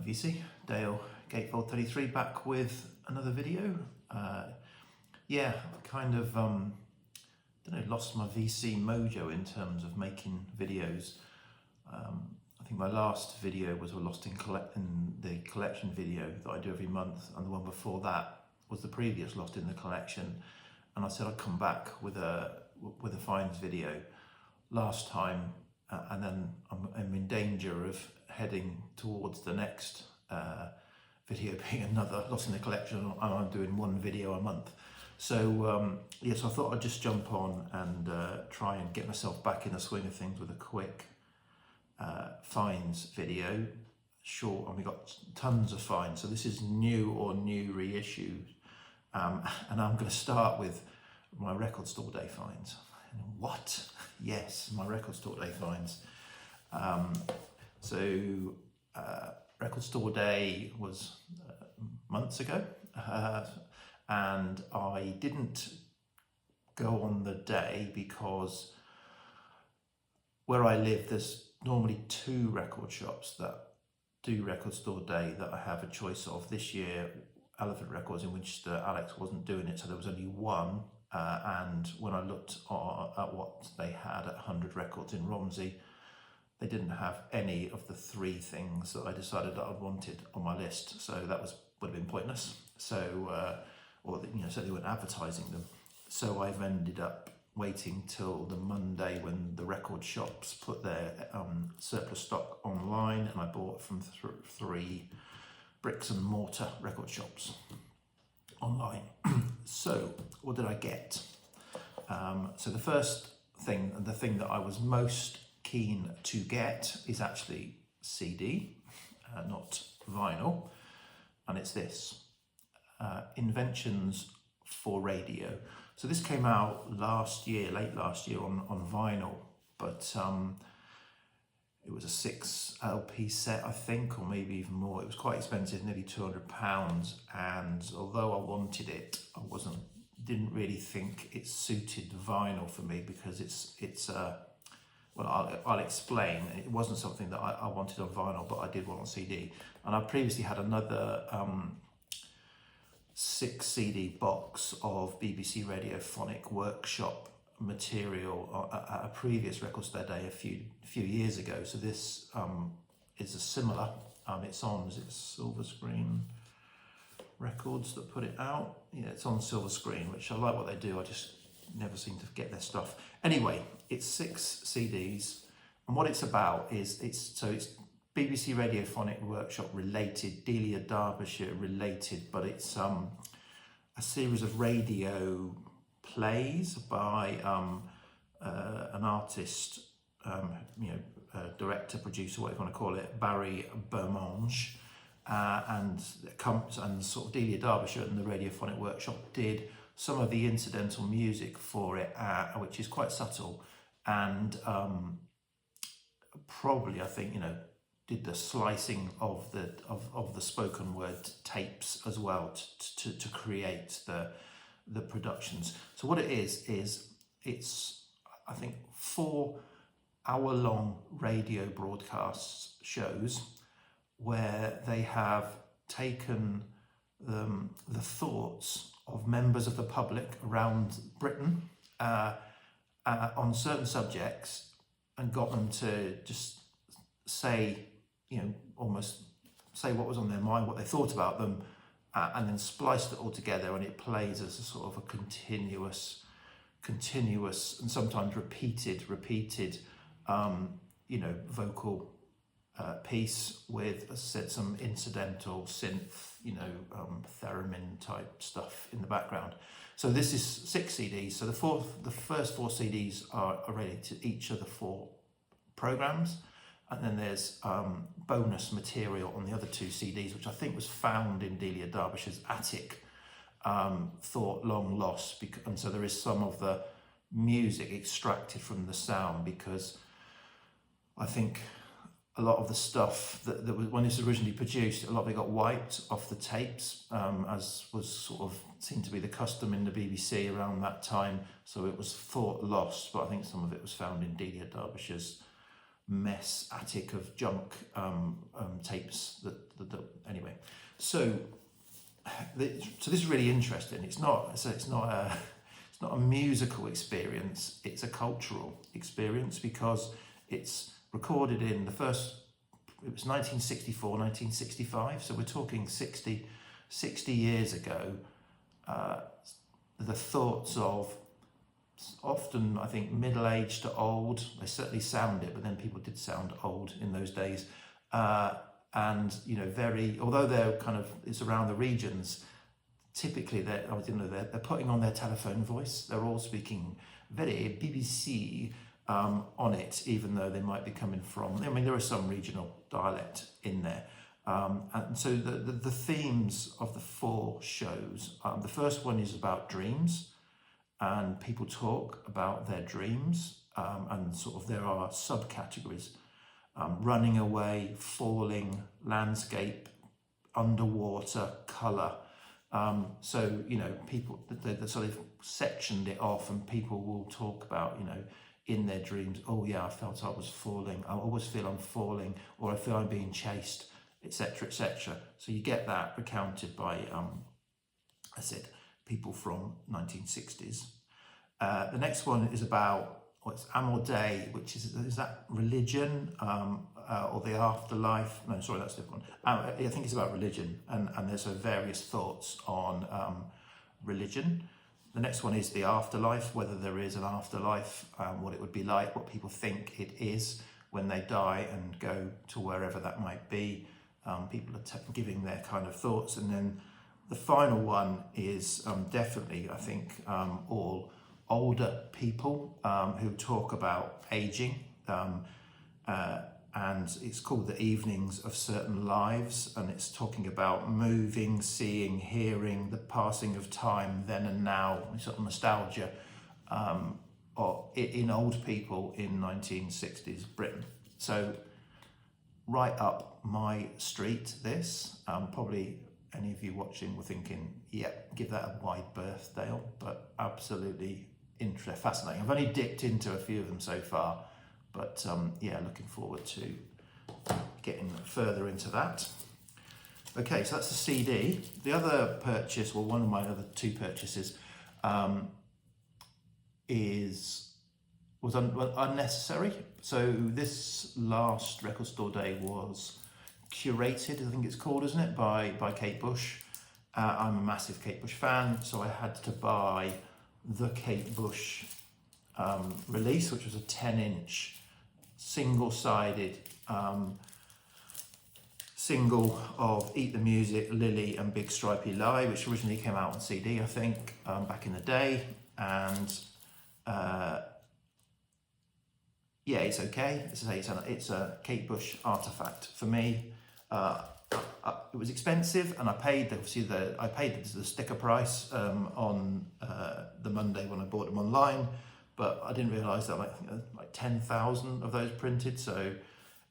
VC, Dale Gatefold 33, back with another video. Yeah, I kind of lost my VC mojo in terms of making videos. I think my last video was a Lost in the Collection video that I do every month, and the one before that was the previous Lost in the Collection. And I said I'd come back with a finds video last time, and then I'm in danger of heading towards the next video being another Lost in the Collection, and I'm doing one video a month. So yes, I thought I'd just jump on and try and get myself back in the swing of things with a quick finds video. Short, and we got tons of finds. So this is new or new reissued, and I'm going to start with my record store day finds. What? Yes, my record store day finds. So record store day was months ago, and I didn't go on the day because where I live there's normally 2 record shops that do record store day that I have a choice of. This year Elephant Records in Winchester, Alex wasn't doing it, so there was only one, and when I looked at what they had at 100 Records in Romsey, they didn't have any of the 3 things that I decided that I wanted on my list, so that would have been pointless. So so they weren't advertising them. So I've ended up waiting till the Monday when the record shops put their surplus stock online, and I bought from 3 bricks and mortar record shops online. So what did I get? So the first thing, and the thing that I was most keen to get, is actually CD, not vinyl, and it's this, Inventions for radio. So this came out late last year on vinyl, but it was a 6 LP set, I think, or maybe even more. It was quite expensive, nearly £200, and although I wanted it, I didn't really think it suited vinyl for me, because it's well, I'll explain. It wasn't something that I wanted on vinyl, but I did want on CD. And I previously had another 6 CD box of BBC Radiophonic workshop material at a previous record store day a few years ago. So this is a similar. It's on Silver Screen Records that put it out. Yeah, it's on Silver Screen, which I like what they do. I just never seem to get their stuff. Anyway, it's 6 CDs, and what it's about is it's BBC Radiophonic Workshop related, Delia Derbyshire related, but it's a series of radio plays by an artist, director, producer, whatever you want to call it, Barry Bermange, and sort of Delia Derbyshire and the Radiophonic Workshop did some of the incidental music for it, which is quite subtle, and probably, I think, did the slicing of the spoken word tapes as well to create the productions. So what it is it's, I think, 4 hour-long radio broadcasts shows where they have taken the thoughts of members of the public around Britain on certain subjects and got them to just say, almost say what was on their mind, what they thought about them, and then spliced it all together, and it plays as a sort of a continuous and sometimes repeated vocal piece with, as I said, some incidental synth, theremin type stuff in the background. So this is 6 CDs. So the first 4 CDs are related to each of the 4 programs, and then there's bonus material on the other 2 CDs, which I think was found in Delia Derbyshire's attic, thought long lost, and so there is some of the music extracted from the sound, because I think a lot of the stuff that was, when this was originally produced, a lot of it got wiped off the tapes, as was sort of seemed to be the custom in the BBC around that time. So it was thought lost, but I think some of it was found in Delia Derbyshire's mess attic of junk tapes that anyway. So so this is really interesting. It's not a musical experience. It's a cultural experience because it's recorded in it was 1964, 1965. So we're talking 60 years ago. The thoughts of often, I think, middle-aged to old. They certainly sound it, but then people did sound old in those days. And although they're it's around the regions, typically they're putting on their telephone voice. They're all speaking very BBC on it, even though they might be coming from. I mean, there is some regional dialect in there. And so the themes of the 4 shows. The first one is about dreams, and people talk about their dreams, and there are subcategories. Running away, falling, landscape, underwater, colour. People, they sort of sectioned it off, and people will talk about, in their dreams, oh yeah, I felt I was falling, I always feel I'm falling, or I feel I'm being chased, etc., etc. So you get that recounted by, I said, people from 1960s. The next one is about, it's Amor Day, which is that religion or the afterlife? No, sorry, that's a different one. I think it's about religion, and there's various thoughts on religion. The next one is the afterlife, whether there is an afterlife, what it would be like, what people think it is when they die and go to wherever that might be. People are giving their kind of thoughts. And then the final one is definitely, I think, all older people who talk about aging, and it's called The Evenings of Certain Lives, and it's talking about moving, seeing, hearing, the passing of time, then and now, sort of nostalgia in old people in 1960s Britain. So right up my street, this. Probably any of you watching were thinking, yeah, give that a wide berth, Dale, but absolutely fascinating. I've only dipped into a few of them so far, but looking forward to getting further into that. Okay, so that's the CD. The other purchase, well, one of my other 2 purchases, was unnecessary. So this last record store day was curated, I think it's called, isn't it, by Kate Bush. I'm a massive Kate Bush fan, so I had to buy the Kate Bush release, which was a 10-inch single-sided single of Eat the Music, Lily and Big Stripey Lie, which originally came out on CD, I think, back in the day. And it's okay. It's a Kate Bush artifact for me. It was expensive, and I paid the sticker price on the Monday when I bought them online, but I didn't realise that like 10,000 of those printed. So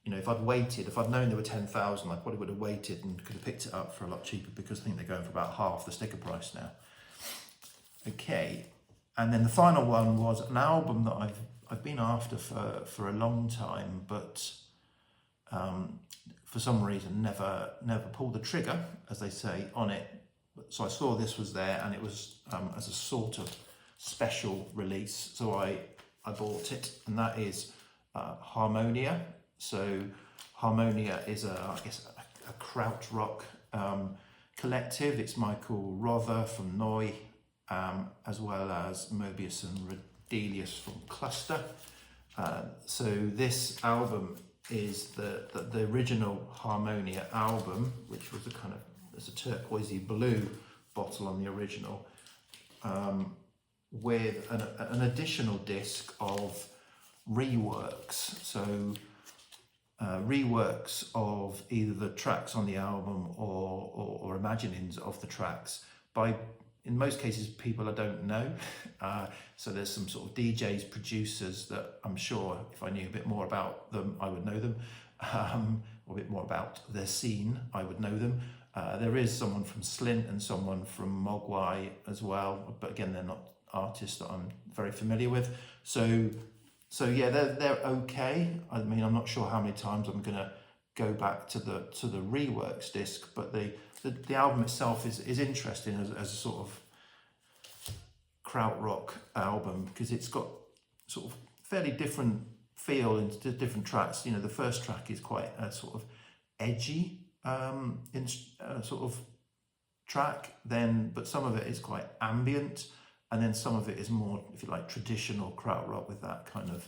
if I'd known there were 10,000, I probably would have waited and could have picked it up for a lot cheaper, because I think they're going for about half the sticker price now. Okay, and then the final one was an album that I've been after for a long time, but for some reason never pulled the trigger, as they say, on it. So I saw this was there, and it was as a sort of special release, so I bought it, and that is Harmonia. So Harmonia is a krautrock collective. It's Michael Rother from Neu, as well as Mobius and Redelius from Cluster. So this album is the original Harmonia album, which was there's a turquoisey blue bottle on the original, with an additional disc of reworks. So reworks of either the tracks on the album or imaginings of the tracks by, in most cases, people I don't know. So there's some sort of DJs, producers that I'm sure if I knew a bit more about them, I would know them. Or a bit more about their scene, I would know them. There is someone from Slint and someone from Mogwai as well, but again, they're not artists that I'm very familiar with. So yeah, they're okay. I mean, I'm not sure how many times I'm gonna go back to the reworks disc, but the album itself is interesting as a sort of krautrock album, because it's got sort of fairly different feel into different tracks. You know, the first track is quite a sort of edgy sort of track, but some of it is quite ambient, and then some of it is more, if you like, traditional krautrock with that kind of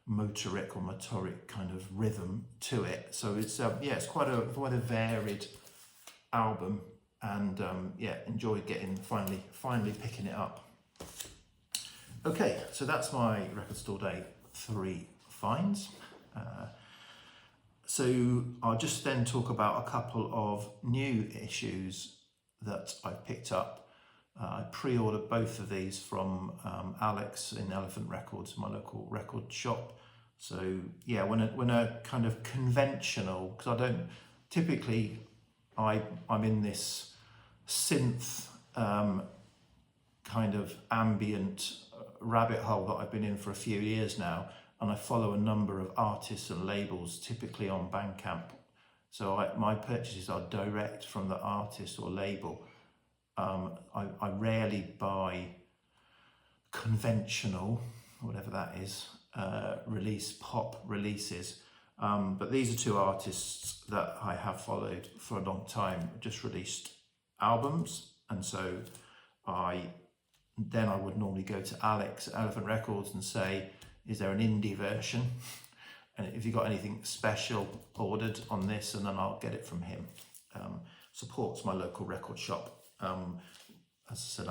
motoric kind of rhythm to it. So it's it's quite a varied album, and enjoyed finally picking it up. Okay, so that's my Record Store Day 3 finds. So I'll just then talk about a couple of new issues that I picked up. I pre-ordered both of these from Alex in Elephant Records, my local record shop. So yeah, when a kind of conventional, because I don't typically, I'm in this synth kind of ambient rabbit hole that I've been in for a few years now, and I follow a number of artists and labels, typically on Bandcamp. So my purchases are direct from the artist or label. I rarely buy conventional, whatever that is, pop releases. But these are two artists that I have followed for a long time, just released albums, and so I would normally go to Alex at Elephant Records and say, is there an indie version? And if you've got anything special ordered on this, and then I'll get it from him. Supports my local record shop. As I said,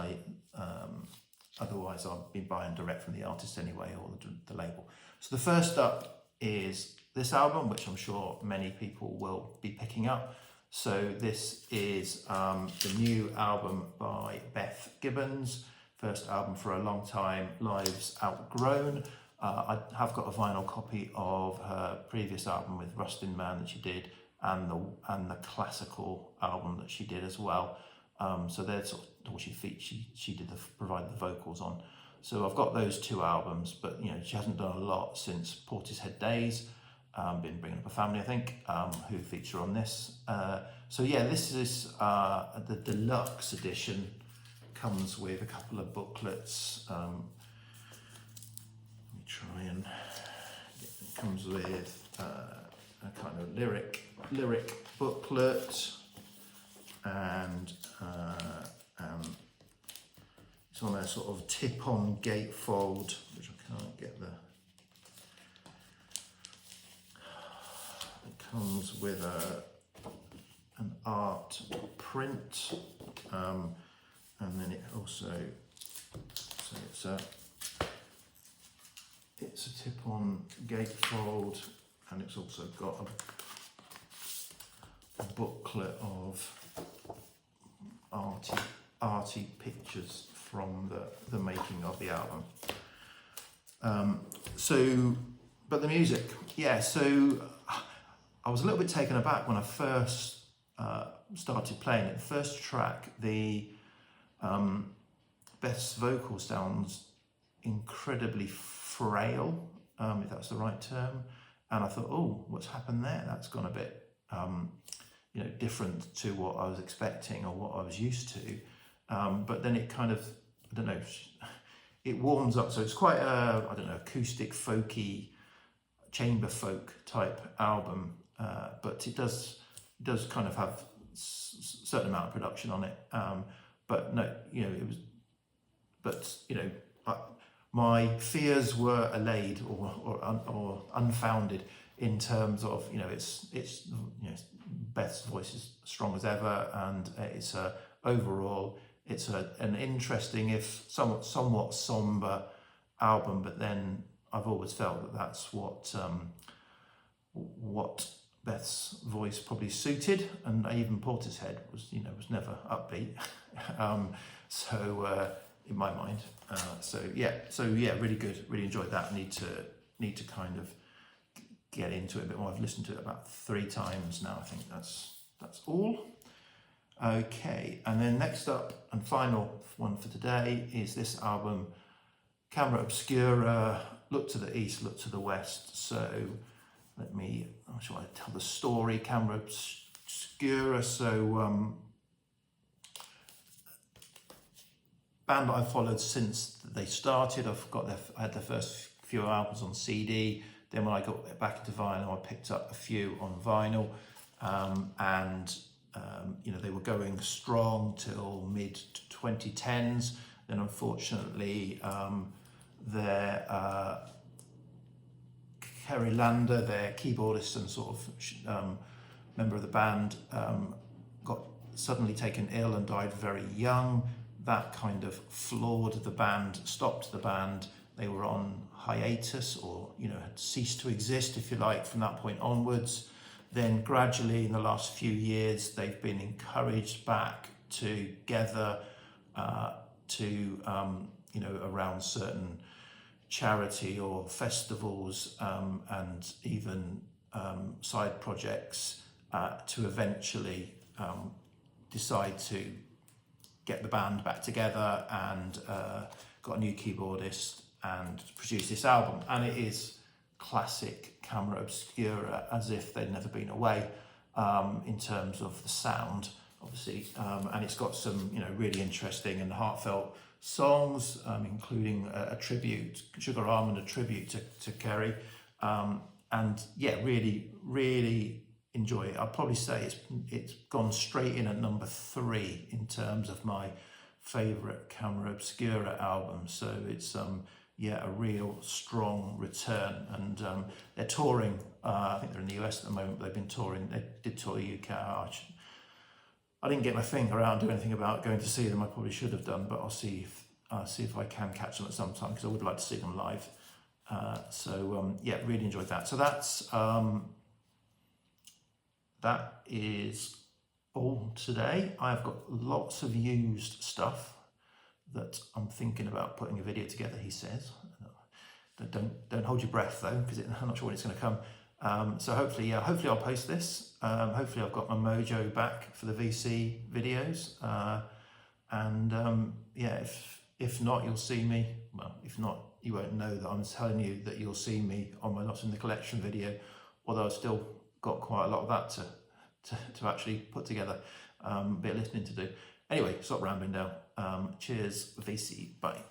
otherwise I'll be buying direct from the artist anyway, or the label. So the first up is this album, which I'm sure many people will be picking up. So this is the new album by Beth Gibbons, first album for a long time, Lives Outgrown. I have got a vinyl copy of her previous album with Rustin Man that she did, and the classical album that she did as well. So they're sort of what she did provide the vocals on. So I've got those two albums, but you know, she hasn't done a lot since Portishead Days. Been bringing up a family, I think, who feature on this. So yeah, this is the deluxe edition. Comes with a couple of booklets. Let me try and it comes with a kind of lyric booklet, and it's on a sort of tip-on gatefold, which I can't get the. It comes with an art print, and then it also, so it's a tip-on gatefold, and it's also got a booklet of arty pictures from the making of the album. But the music, yeah. So I was a little bit taken aback when I first started playing it. The first track, Beth's vocal sounds incredibly frail, if that's the right term. And I thought, oh, what's happened there? That's gone a bit, different to what I was expecting or what I was used to. But then it kind of, I don't know, it warms up. So it's quite a, acoustic, folky, chamber folk type album. But it does kind of have a certain amount of production on it. But no, it was, my fears were allayed or unfounded in terms of, it's Beth's voice is strong as ever, and it's overall it's an interesting, if somewhat somber album. But then I've always felt that that's what Beth's voice probably suited, and even Portishead was never upbeat. In my mind, really good, really enjoyed that. Need to kind of get into it a bit more. I've listened to it about 3 times now. I think that's all. Okay, and then next up and final one for today is this album, Camera Obscura, Look to the East, Look to the West. So I'm sure I tell the story. Camera Obscura. So band that I've followed since they started. I had their first few albums on CD. Then when I got back into vinyl, I picked up a few on vinyl, and they were going strong till mid 2010s. Then unfortunately, Kerry Lander, their keyboardist and sort of member of the band, got suddenly taken ill and died very young. That kind of floored the band, stopped the band. They were on hiatus, or had ceased to exist, if you like, from that point onwards. Then gradually, in the last few years, they've been encouraged back together around certain charity or festivals, and even side projects, to eventually decide to get the band back together, and got a new keyboardist and produced this album. And it is classic Camera Obscura, as if they'd never been away, in terms of the sound, obviously, and it's got some really interesting and heartfelt songs, including a tribute, Sugar Almond, a tribute to Kerry, and yeah, really enjoy it. I'd probably say it's gone straight in at number 3 in terms of my favourite Camera Obscura album. So it's a real strong return, and they're touring. I think they're in the US at the moment. But they've been touring. They did tour the UK. I didn't get my finger out and do anything about going to see them. I probably should have done, but I'll see if I can catch them at some time, because I would like to see them live. Really enjoyed that. So that is all today. I've got lots of used stuff that I'm thinking about putting a video together, he says. Don't hold your breath though, because I'm not sure when it's going to come. So hopefully I'll post this. Hopefully I've got my mojo back for the VC videos. If not, you'll see me. Well, if not, you won't know that I'm telling you that you'll see me on my Not in the Collection video, although I've still got quite a lot of that to actually put together. Bit of listening to do. Anyway, stop rambling now. Cheers, VC, bye.